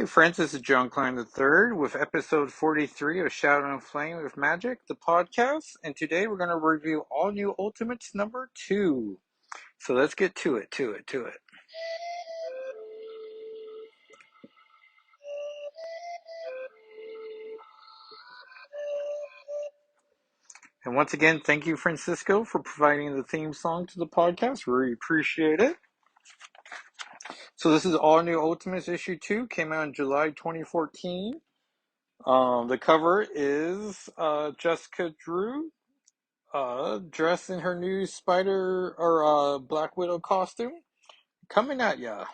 Hi, friends. This is John Klein III with episode 43 of Shadow and Flame with Magic, the podcast. And today we're going to review All New Ultimates number 2. So let's get to it. And once again, thank you, Francisco, for providing the theme song to the podcast. Really appreciate it. So this is All New Ultimates issue 2. Came out in July 2014. The cover is Jessica Drew. Dressed in her new Spider or Black Widow costume, coming at ya.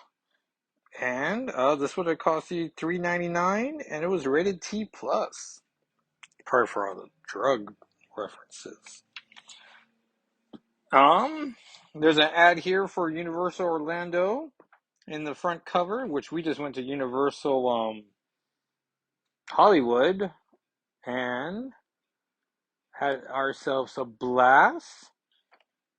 And this would have cost you $3.99, and it was rated T plus. Probably for all the drug references. There's an ad here for Universal Orlando in the front cover, which we just went to Universal Hollywood and had ourselves a blast.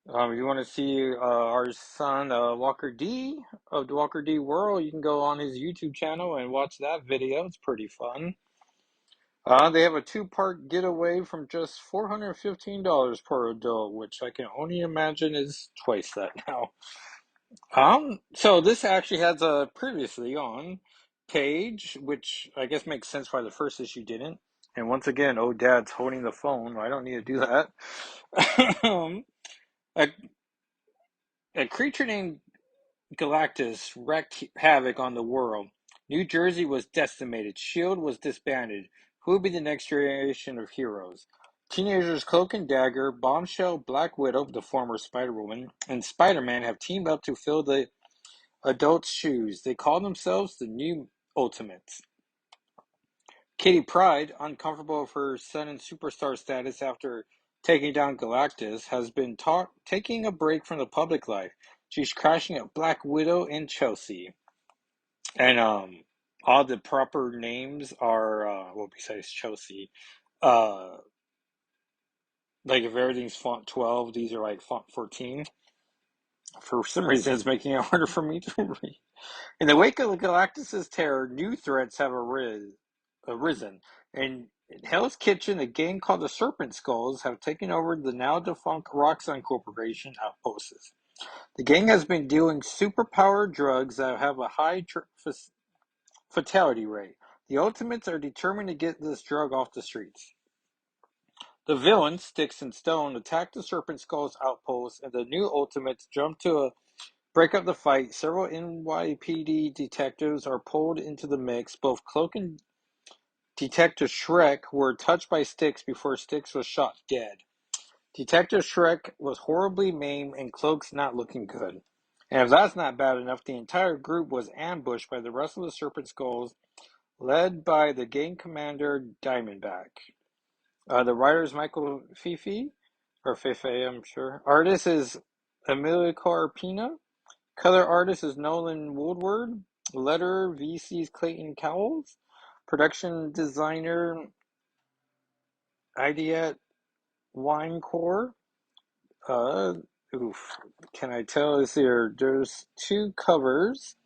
If you want to see our son Walker D of the Walker D World, you can go on his YouTube channel and watch that video. It's pretty fun. They have a 2-part getaway from just $415 per adult, which I can only imagine is twice that now. So this actually has a previously on page, which I guess makes sense why the first issue didn't. And once again, oh, Dad's holding the phone. I don't need to do that. a, a creature named Galactus wreaked havoc on the world. New Jersey was decimated. S.H.I.E.L.D. was disbanded. Who would be the next generation of heroes? Teenagers Cloak and Dagger, Bombshell, Black Widow, the former Spider-Woman, and Spider-Man have teamed up to fill the adults' shoes. They call themselves the New Ultimates. Kitty Pryde, uncomfortable with her sudden superstar status after taking down Galactus, has been taking a break from the public life. She's crashing at Black Widow in Chelsea. And all the proper names are well, besides Chelsea. Like if everything's font 12, these are like font 14. For some reason it's making it harder for me to read. In the wake of Galactus' terror, new threats have arisen. And in Hell's Kitchen, a gang called the Serpent Skulls have taken over the now defunct Roxxon Corporation outposts. The gang has been dealing superpowered drugs that have a high fatality rate. The Ultimates are determined to get this drug off the streets. The villains, Sticks and Stone, attack the Serpent Skulls outpost, and the new Ultimates jump to break up the fight. Several NYPD detectives are pulled into the mix. Both Cloak and Detective Shrek were touched by Sticks before Sticks was shot dead. Detective Shrek was horribly maimed, and Cloak's not looking good. And if that's not bad enough, the entire group was ambushed by the rest of the Serpent Skulls, led by the gang commander Diamondback. The writer is Michael Fifi, or Fefe, I'm sure. Artist is Emilio Carpina. Color artist is Nolan Woodward. Letterer VC's Clayton Cowles. Production designer Idiot Winecore. Can I tell us here? There's 2 covers.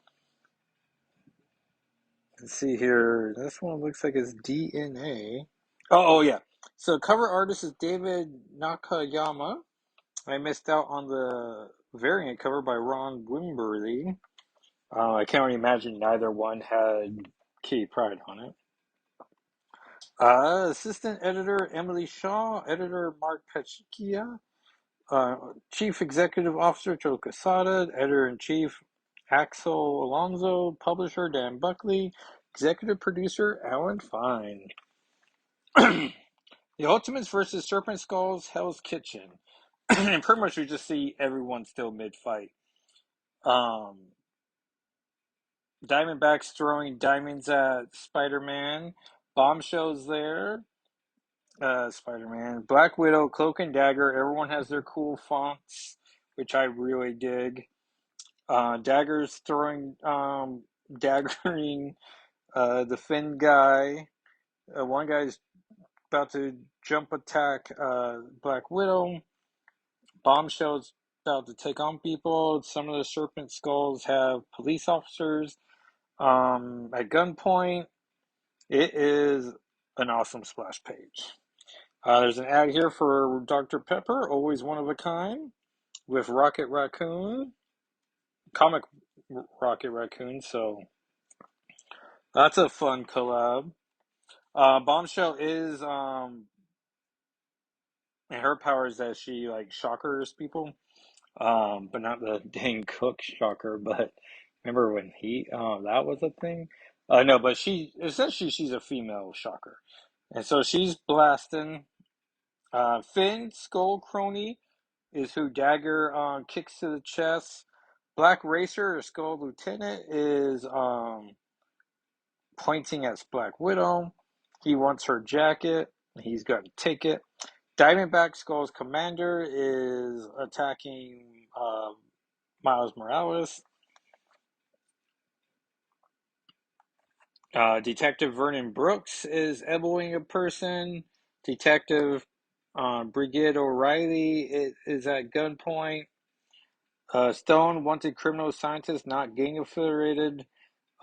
Let's see here. This one looks like it's DNA. Oh yeah. So cover artist is David Nakayama. I missed out on the variant cover by Ron Wimberly. I can't really imagine neither one had Kitty Pryde on it. Assistant editor Emily Shaw, editor Mark Pachikia, Chief Executive Officer Joe Quesada, Editor-in-Chief Axel Alonso, Publisher Dan Buckley, Executive Producer Alan Fine. The Ultimates versus Serpent Skulls, Hell's Kitchen. And pretty much we just see everyone still mid-fight. Diamondback's throwing diamonds at Spider-Man. Bombshell's there. Spider-Man. Black Widow, Cloak and Dagger. Everyone has their cool fonts, which I really dig. Dagger's throwing, daggering the Finn guy. One guy's about to jump attack Black Widow. Bombshell's about to take on people. Some of the Serpent Skulls have police officers. At gunpoint, it is an awesome splash page. There's an ad here for Dr. Pepper, always one of a kind, with Rocket Raccoon, comic Rocket Raccoon. So that's a fun collab. Bombshell is and her power is that she like shockers people. But not the Dane Cook shocker. But remember when that was a thing? No, but she essentially she's a female shocker, and so she's blasting. Finn Skull Crony is who Dagger kicks to the chest. Black Racer or Skull Lieutenant is pointing at Black Widow. He wants her jacket. He's got to take it. Diamondback Skull's commander is attacking Miles Morales. Detective Vernon Brooks is elbowing a person. Detective Brigid O'Reilly is at gunpoint. Stone, wanted criminal scientist, not gang affiliated.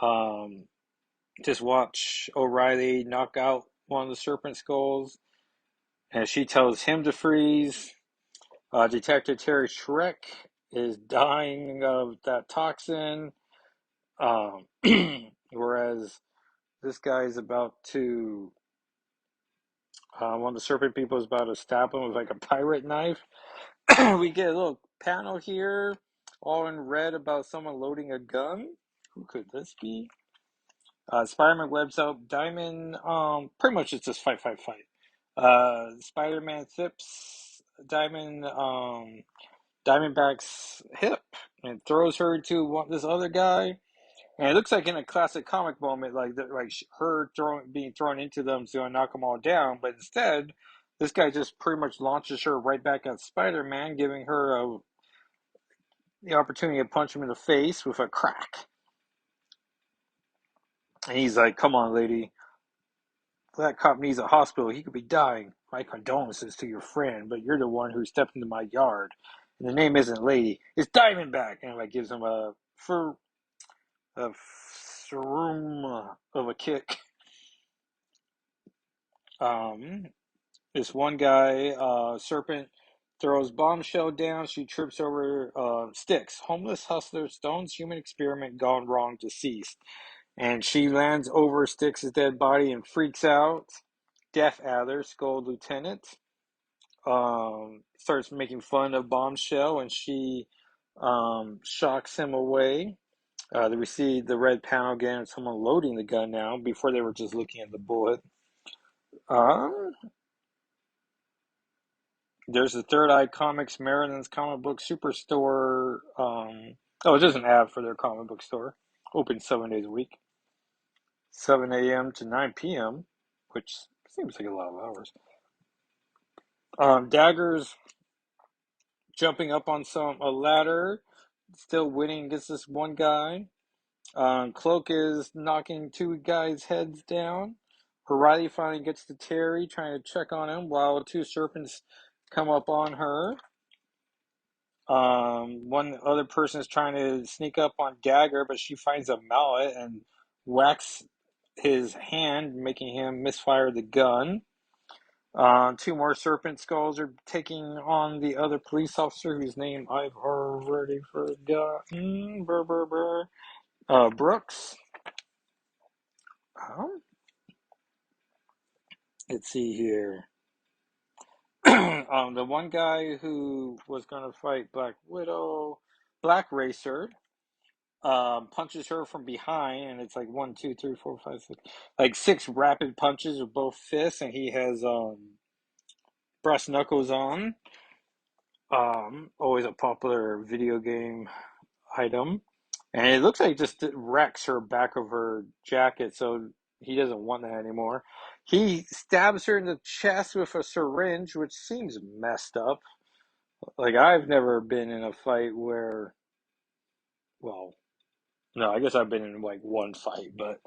Um, just watch O'Reilly knock out one of the serpent skulls, and she tells him to freeze. Detective Terry Schreck is dying of that toxin, um, whereas this guy is about to. One of the serpent people is about to stab him with like a pirate knife. We get a little panel here, all in red, about someone loading a gun. Who could this be? Spider-Man webs out Diamond. Pretty much it's just fight, fight, fight. Spider-Man thips Diamond. Diamondback's hip and throws her to this other guy. And it looks like in a classic comic moment, like her being thrown into them to knock them all down. But instead, this guy just pretty much launches her right back at Spider-Man, giving her the opportunity to punch him in the face with a crack. And he's like, "Come on, lady. That cop needs a hospital. He could be dying. My condolences to your friend, but you're the one who stepped into my yard. And the name isn't Lady. It's Diamondback." And like gives him a shroom of a kick. Um, this one guy, Serpent, throws Bombshell down. She trips over Sticks. Homeless hustler, Stone's human experiment gone wrong, deceased. And she lands over Sticks' dead body and freaks out. Death Adder, Skull Lieutenant, starts making fun of Bombshell, and she shocks him away. We see the red panel again, and someone loading the gun now. Before they were just looking at the bullet. Um, there's the Third Eye Comics, Maryland's comic book superstore. Oh, it's just an ad for their comic book store. Open 7 days a week, 7 a.m. to 9 p.m., which seems like a lot of hours. Daggers jumping up on a ladder, still winning against this one guy. Cloak is knocking two guys' heads down. O'Reilly finally gets to Terry, trying to check on him, while two serpents come up on her. One other person is trying to sneak up on Dagger, but she finds a mallet and whacks his hand, making him misfire the gun. Two more serpent skulls are taking on the other police officer whose name I've already forgotten. Brooks. Let's see here. The one guy who was going to fight Black Widow, Black Racer, punches her from behind, and it's like 1, 2, 3, 4, 5, 6, like 6 rapid punches with both fists, and he has brass knuckles on. Always a popular video game item, and it looks like it just wrecks her back of her jacket, so he doesn't want that anymore. He stabs her in the chest with a syringe, which seems messed up. Like, I've never been in a fight where, well, no, I guess I've been in like one fight, but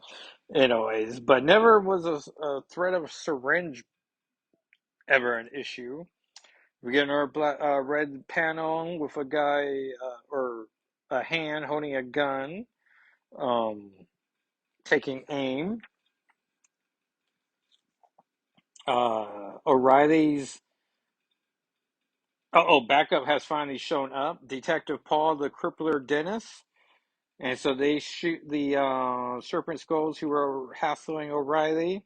anyways, but never was a threat of a syringe ever an issue. We get another red panel with a guy or a hand holding a gun. Um, taking aim. O'Reilly's backup has finally shown up. Detective Paul, the crippler Dennis. And so they shoot the Serpent Skulls who are hassling O'Reilly.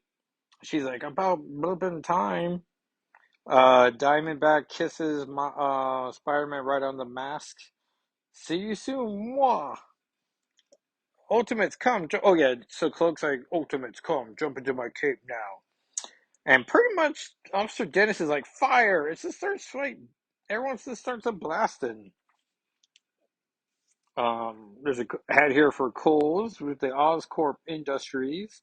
She's like, about blipping time. Diamondback kisses Spider-Man right on the mask. See you soon, moi. Ultimates come. Oh yeah, so Cloak's like, Ultimates come. Jump into my cape now. And pretty much Officer Dennis is like, fire. It just starts like, everyone just starts a blasting. There's a ad here for Kohl's with the Oscorp Industries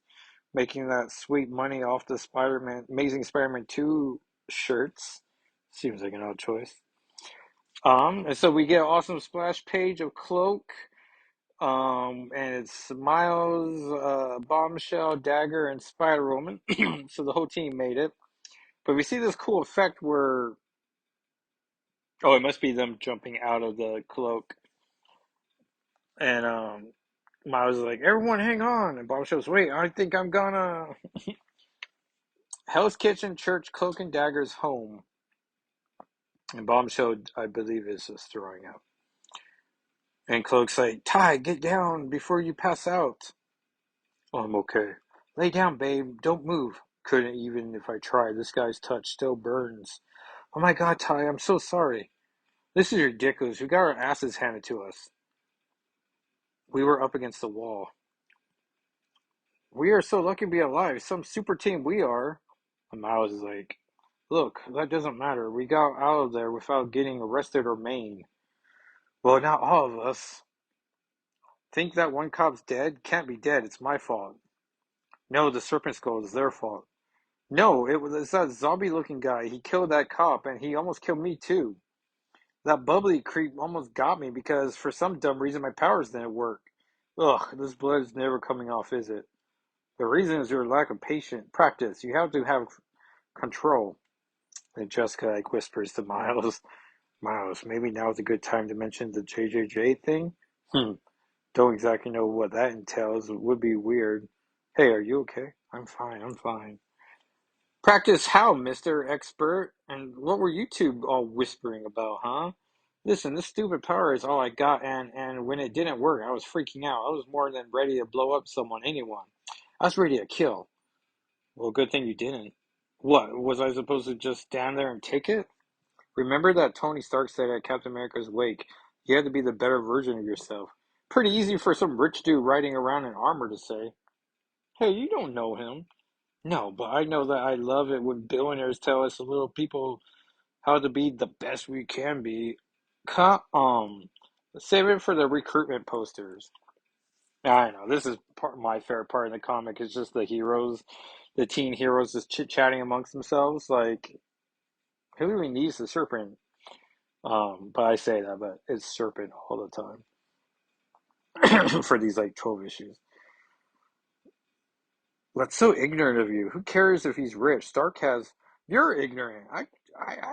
making that sweet money off the Spider-Man, Amazing Spider-Man 2 shirts. Seems like an odd choice. And so we get an awesome splash page of Cloak. And it's Miles, Bombshell, Dagger, and Spider-Woman. So the whole team made it. But we see this cool effect where, oh, it must be them jumping out of the cloak. And Miles is like, everyone hang on. And Bombshell's, wait, I think I'm gonna. Hell's Kitchen, Church, Cloak and Dagger's home. And Bombshell, I believe, is just throwing up. And Cloak's like, Ty, get down before you pass out. Oh, I'm okay. Lay down, babe. Don't move. Couldn't even if I tried. This guy's touch still burns. Oh my god, Ty, I'm so sorry. This is ridiculous. We got our asses handed to us. We were up against the wall. We are so lucky to be alive. Some super team we are. And Miles is like, look, that doesn't matter. We got out of there without getting arrested or maimed. Well, not all of us. Think that one cop's dead? Can't be dead. It's my fault. No, the Serpent Skull is their fault. No, it's that zombie-looking guy. He killed that cop, and he almost killed me too. That bubbly creep almost got me because for some dumb reason my powers didn't work. Ugh, this blood is never coming off, is it? The reason is your lack of patient practice. You have to have control. And Jessica like whispers to Miles, Miles, maybe now is a good time to mention the JJJ thing. Don't exactly know what that entails. It would be weird. Hey, are you okay? I'm fine. I'm fine. Practice how, Mr. Expert? And what were you two all whispering about, huh? Listen, this stupid power is all I got, and when it didn't work, I was freaking out. I was more than ready to blow up someone, anyone. I was ready to kill. Well, good thing you didn't. What, was I supposed to just stand there and take it? Remember that Tony Stark said at Captain America's wake, you had to be the better version of yourself. Pretty easy for some rich dude riding around in armor to say. Hey, you don't know him. No, but I know that I love it when billionaires tell us little people how to be the best we can be. Save it for the recruitment posters. I know this is my favorite part in the comic. Is just the heroes, the teen heroes, just chit chatting amongst themselves. Like, who really needs the serpent? But I say that, but it's serpent all the time for these like 12 issues. That's so ignorant of you. Who cares if he's rich? Stark has. You're ignorant. I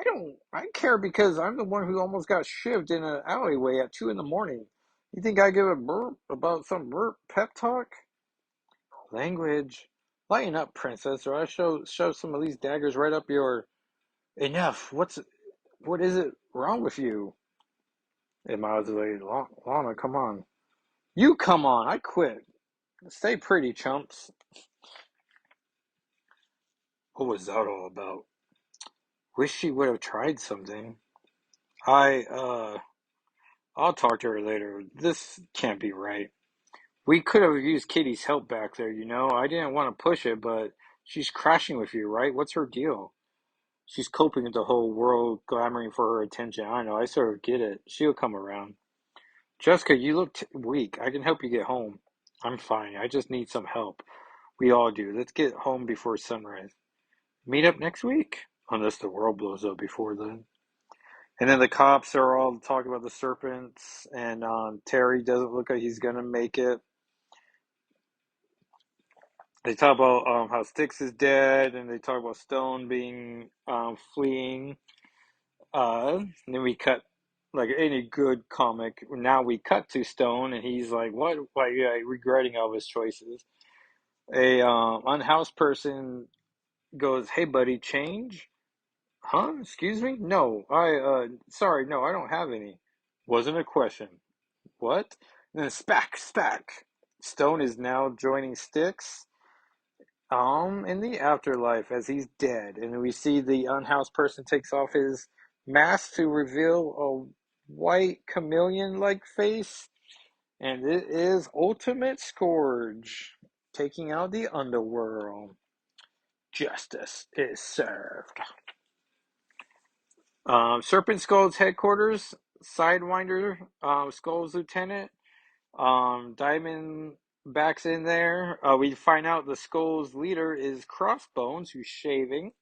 don't. I care because I'm the one who almost got shivved in an alleyway at 2 in the morning. You think I give a burp about some burp pep talk? Language. Lighten up, princess, or I shove some of these daggers right up your. Enough. What is it wrong with you? And Miles is like, Lana, come on. You come on. I quit. Stay pretty, chumps. What was that all about? Wish she would have tried something. I, I'll talk to her later. This can't be right. We could have used Kitty's help back there, you know? I didn't want to push it, but she's crashing with you, right? What's her deal? She's coping with the whole world clamoring for her attention. I know, I sort of get it. She'll come around. Jessica, you look weak. I can help you get home. I'm fine. I just need some help. We all do. Let's get home before sunrise. Meet up next week? Unless the world blows up before then. And then the cops are all talking about the serpents, and Terry doesn't look like he's gonna make it. They talk about how Styx is dead, and they talk about Stone being fleeing. And then we cut, like any good comic. Now we cut to Stone, and he's like, "What? Why? Yeah, regretting all his choices." A unhoused person goes, "Hey, buddy, change?" Huh? Excuse me? No, sorry, no, I don't have any. Wasn't a question. What? And then spack, spack. Stone is now joining Styx, in the afterlife as he's dead. And we see the unhoused person takes off his mask to reveal a white chameleon-like face. And it is Ultimate Scourge taking out the underworld. Justice is served. Serpent Skull's headquarters, Sidewinder, Skull's lieutenant, Diamondback's in there. We find out the Skull's leader is Crossbones, who's shaving,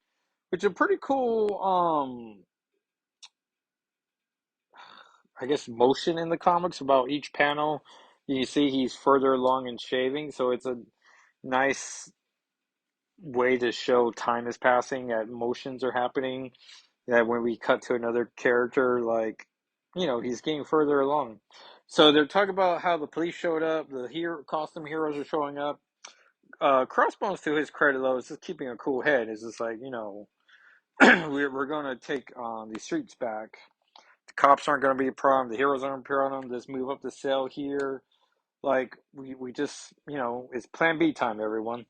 which is a pretty cool, I guess, motion in the comics about each panel. You see he's further along in shaving, so it's a nice way to show time is passing, that motions are happening, that when we cut to another character, like, he's getting further along. So they're talking about how the police showed up, the hero costume heroes are showing up. Crossbones, to his credit, though, is just keeping a cool head. It's just like, we're going to take the streets back. The cops aren't going to be a problem. The heroes aren't a problem. Just move up the cell here. Like, we just, it's plan B time, everyone.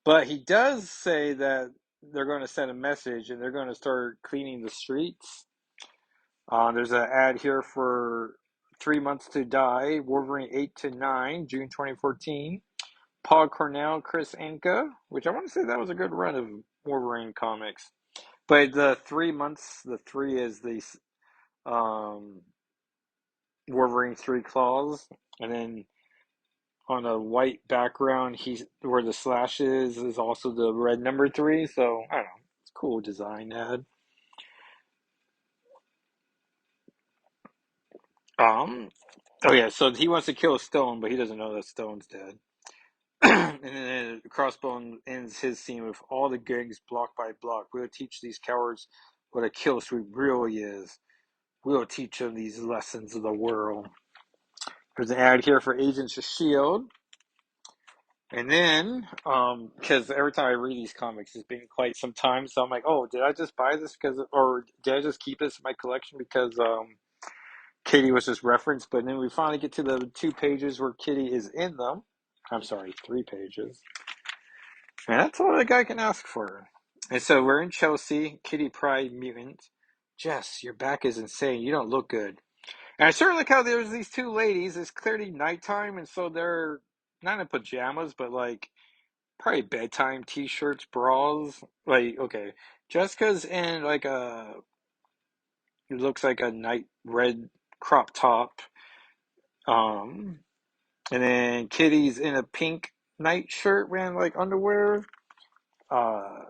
But he does say that they're going to send a message and they're going to start cleaning the streets. There's an ad here for 3 Months to Die, Wolverine 8 to 9, June 2014. Paul Cornell, Chris Anka, which I want to say that was a good run of Wolverine comics. But the 3 months, the three is the um, Wolverine three claws, and then on a white background, he's where the slash is also the red number three. So I don't know, it's a cool design ad. Um, oh yeah, so he wants to kill Stone, but he doesn't know that Stone's dead. And then Crossbone ends his scene with all the gangs block by block. We'll teach these cowards what a kill streak really is. We'll teach them these lessons of the world. There's an ad here for Agents of S.H.I.E.L.D. And then, because every time I read these comics, it's been quite some time, so I'm like, oh, did I just buy this or did I just keep this in my collection because Kitty was just referenced? But then we finally get to the 2 pages where Kitty is in them. I'm sorry, 3 pages. And that's all a guy can ask for. And so we're in Chelsea, Kitty Pryde mutant. Jess, your back is insane. You don't look good. And I sort of like how there's these two ladies. It's clearly nighttime, and so they're not in pajamas, but like probably bedtime t-shirts, bras. Like, okay, Jessica's in like it looks like a night red crop top. Um, and then Kitty's in a pink night shirt wearing like underwear. Uh,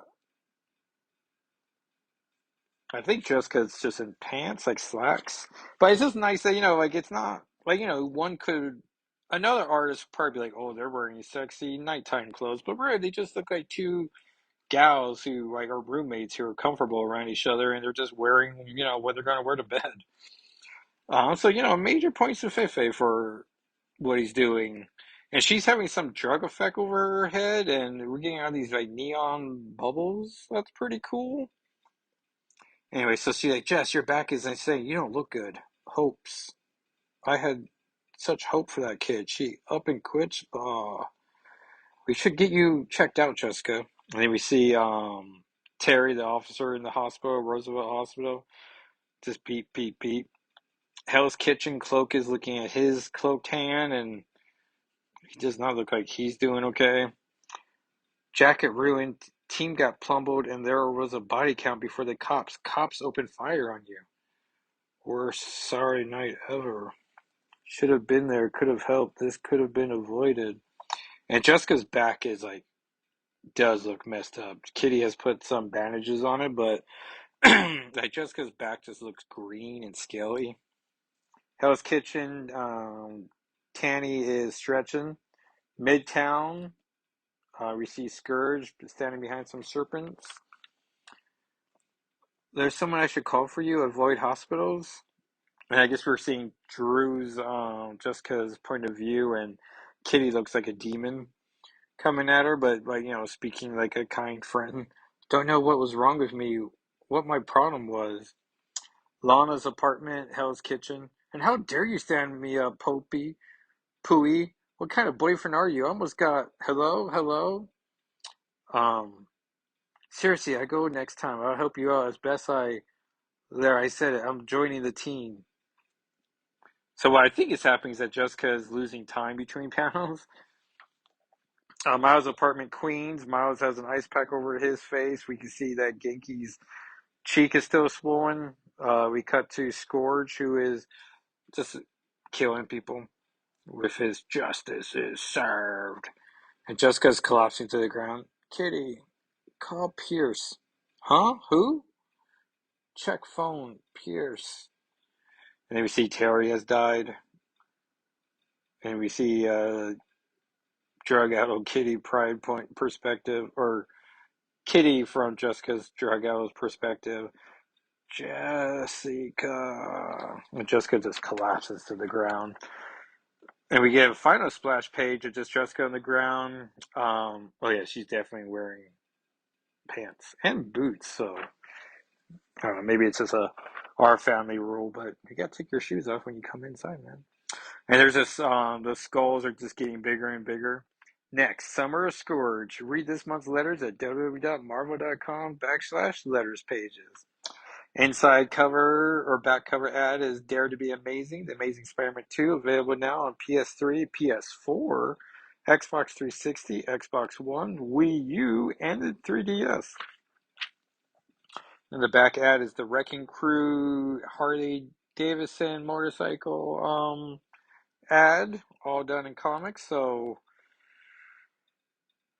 I think Jessica's just in pants, like slacks. But it's just nice that, like it's not like, another artist would probably be like, oh, they're wearing sexy nighttime clothes. But really, they just look like two gals who like are roommates who are comfortable around each other and they're just wearing, what they're going to wear to bed. So, major points to Fefe for what he's doing. And she's having some drug effect over her head, and we're getting all these like neon bubbles. That's pretty cool. Anyway, so she's like, Jess, your back is insane. You don't look good. Hopes. I had such hope for that kid. She up and quits. We should get you checked out, Jessica. And then we see Terry, the officer in the hospital, Roosevelt Hospital. Just beep, beep, beep. Hell's Kitchen Cloak is looking at his cloaked hand, and he does not look like he's doing okay. Jacket ruined. Team got plumbled, and there was a body count before the cops. Cops opened fire on you. Worst sorry night ever. Should have been there. Could have helped. This could have been avoided. And Jessica's back is like does look messed up. Kitty has put some bandages on it, but like Jessica's back just looks green and scaly. Hell's Kitchen, Tanny is stretching. Midtown, we see Scourge standing behind some serpents. There's someone I should call for you. Avoid hospitals. And I guess we're seeing Drew's, Jessica's point of view, and Kitty looks like a demon. coming at her, but like, speaking like a kind friend. Don't know what was wrong with me, what my problem was. Lana's apartment, Hell's Kitchen. And how dare you stand me up, Popey? Pooey? What kind of boyfriend are you? I almost got hello, hello. Um, Seriously, I go next time. I'll help you out as best I. There, I said it. I'm joining the team. So what I think is happening is that Jessica is losing time between panels. Miles' apartment, Queens. Miles has an ice pack over his face. We can see that Genki's cheek is still swollen. We cut to Scourge, who is just killing people with his justice is served. And Jessica's collapsing to the ground. Kitty, call Pierce. Huh? Who? Check phone. Pierce. And then we see Terry has died. And we see drug addled Kitty Pride Point perspective, or Kitty from Jessica's drug addled perspective. Jessica. And Jessica just collapses to the ground. And we get a final splash page of just Jessica on the ground. Oh yeah, she's definitely wearing pants and boots. So I don't know, maybe it's just our family rule, but you gotta take your shoes off when you come inside, man. And there's this the skulls are just getting bigger and bigger. Next, Summer of Scourge. Read this month's letters at www.marvel.com/letters pages. Inside cover or back cover ad is Dare to be Amazing, The Amazing Spider-Man 2, available now on PS3, PS4, Xbox 360, Xbox One, Wii U, and the 3DS. And the back ad is the Wrecking Crew Harley Davidson motorcycle ad, all done in comics, so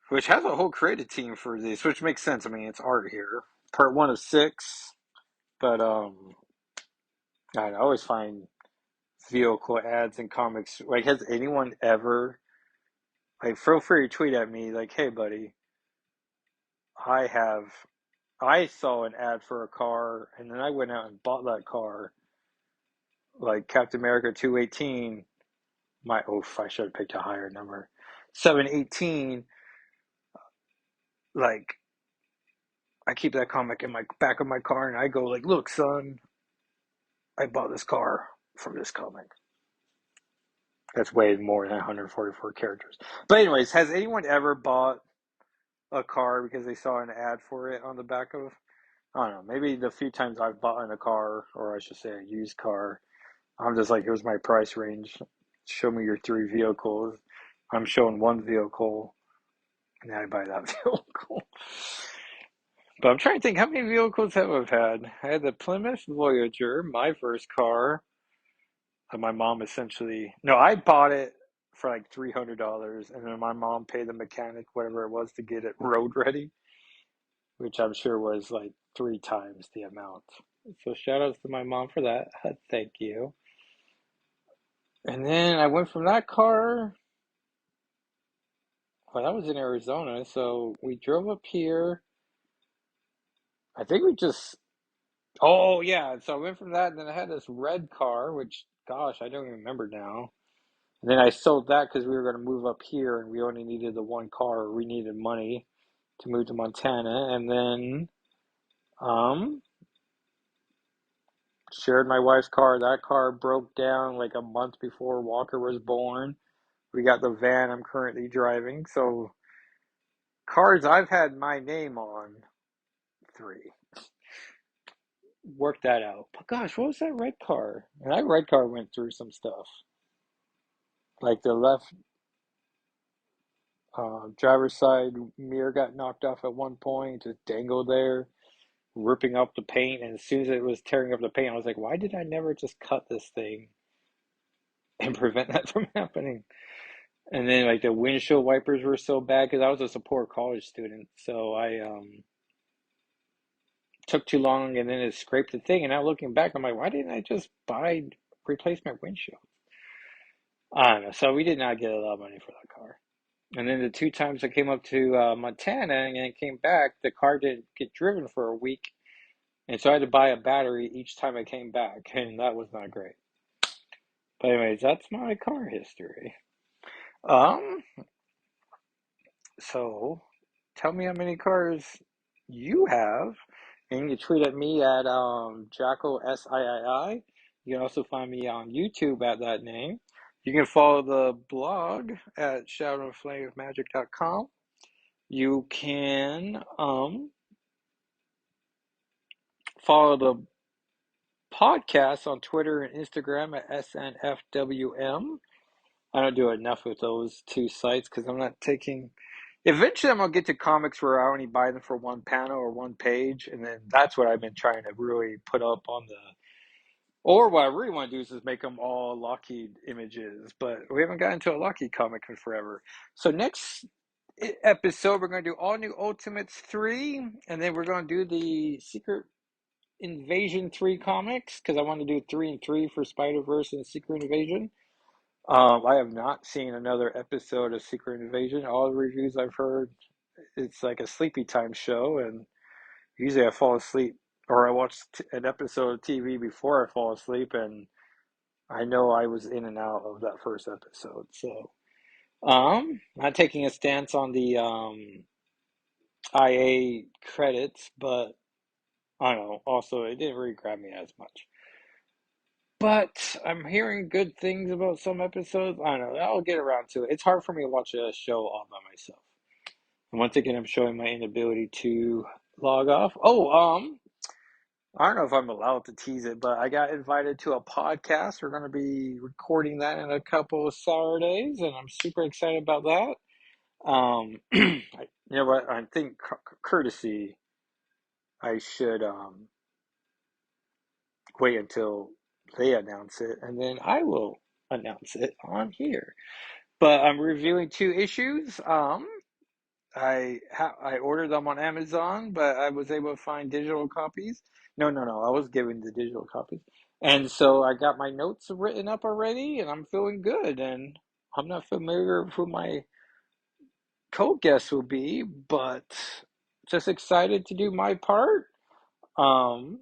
which has a whole creative team for this, which makes sense. I mean, it's art here. Part one of six, but I always find vehicle ads in comics. Like, has anyone ever, like, feel free to tweet at me, like, hey, buddy, I have, I saw an ad for a car, and then I went out and bought that car, like Captain America 218. I should have picked a higher number. 718, like, I keep that comic in my back of my car, and I go, like, look, son, I bought this car from this comic. That's way more than 144 characters. But anyways, has anyone ever bought a car because they saw an ad for it on the back of? I don't know. Maybe the few times I've bought in a car, or I should say a used car, I'm just like, here's my price range. Show me your three vehicles. I'm showing one vehicle, and then I buy that vehicle. But I'm trying to think, how many vehicles have I had? I had the Plymouth Voyager, my first car. My mom essentially, no, I bought it for like $300, and then my mom paid the mechanic whatever it was to get it road ready, which I'm sure was like three times the amount. So shout outs to my mom for that. Thank you. And then I went from that car. Well, that was in Arizona, so we drove up here. I think we just. Oh yeah, so I went from that, and then I had this red car, which gosh, I don't even remember now. And then I sold that because we were going to move up here, and we only needed the one car. We needed money to move to Montana, and then um shared my wife's car. That car broke down like a month before Walker was born. We got the van I'm currently driving. So cars I've had my name on, three. Work that out. But gosh, what was that red car? And that red car went through some stuff. Like the left driver's side mirror got knocked off at one point, just dangled there, ripping up the paint. And as soon as it was tearing up the paint, I was like, why did I never just cut this thing and prevent that from happening? And then like the windshield wipers were so bad because I was a support college student, so I took too long, and then it scraped the thing. And now looking back, I'm like, why didn't I just buy replacement windshield? I don't know. So we did not get a lot of money for that car. And then the two times I came up to Montana and it came back, the car didn't get driven for a week, and so I had to buy a battery each time I came back, and that was not great. But anyways, that's my car history. Um, So tell me how many cars you have. And you can tweet at me at Jacko SIII. You can also find me on YouTube at that name. You can follow the blog at shadowandflameofmagic.com. You can follow the podcast on Twitter and Instagram at SNFWM. I don't do enough with those two sites because I'm not taking. Eventually, I'm gonna get to comics where I only buy them for one panel or one page, and then that's what I've been trying to really put up on the. Or what I really want to do is just make them all Lockheed images, but we haven't gotten to a Lockheed comic in forever. So next episode, we're going to do all new Ultimates 3, and then we're going to do the Secret Invasion 3 comics because I want to do 3 and 3 for Spider Verse and Secret Invasion. I have not seen another episode of Secret Invasion. All the reviews I've heard, it's like a sleepy time show, and usually I fall asleep or I watch an episode of TV before I fall asleep, and I know I was in and out of that first episode. So, not taking a stance on the IA credits, but I don't know. Also, it didn't really grab me as much. But I'm hearing good things about some episodes. I don't know. I'll get around to it. It's hard for me to watch a show all by myself. And once again, I'm showing my inability to log off. Oh, I don't know if I'm allowed to tease it, but I got invited to a podcast. We're going to be recording that in a couple of Saturdays, and I'm super excited about that. You know what? I think courtesy, I should wait until they announce it, and then I will announce it on here. But I'm reviewing two issues. I ordered them on Amazon, but I was able to find digital copies. No. I was given the digital copies, and so I got my notes written up already, and I'm feeling good. And I'm not familiar with who my co-guest will be, but just excited to do my part. Um,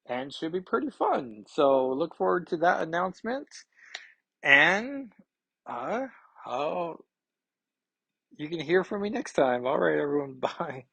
and should be pretty fun. So look forward to that announcement. And uh, I'll, you can hear from me next time. All right, everyone. Bye.